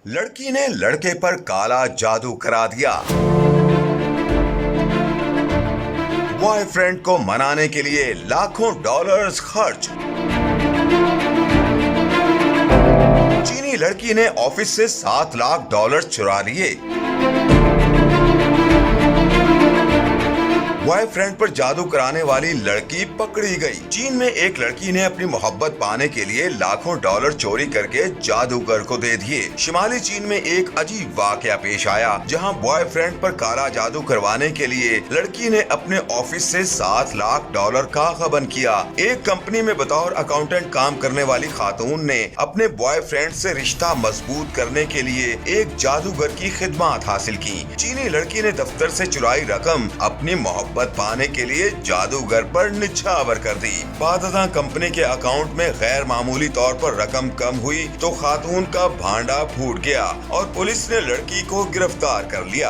लड़की ने लड़के पर काला जादू करा दिया। बॉयफ्रेंड को मनाने के लिए लाखों डॉलर्स खर्च। चीनी लड़की ने ऑफिस से 7 लाख डॉलर चुरा लिए। बॉयफ्रेंड पर जादू कराने वाली लड़की पकड़ी गई। चीन में एक लड़की ने अपनी मोहब्बत पाने के लिए लाखों डॉलर चोरी करके जादूगर को दे दिए। शिमाली चीन में एक अजीब वाकया पेश आया, जहां बॉयफ्रेंड पर काला जादू करवाने के लिए लड़की ने अपने ऑफिस से 7 लाख डॉलर का गबन किया। एक कंपनी में बतौर अकाउंटेंट काम करने वाली खातून ने अपने बॉयफ्रेंड से रिश्ता मजबूत करने के लिए एक जादूगर की खिदमत हासिल की। चीनी लड़की ने दफ्तर से चुराई रकम अपनी मोहब्बत पाने के लिए जादूगर पर निछावर कर दी। बादशाह कंपनी के अकाउंट में गैर मामूली तौर पर रकम कम हुई तो खातून का भांडा फूट गया और पुलिस ने लड़की को गिरफ्तार कर लिया।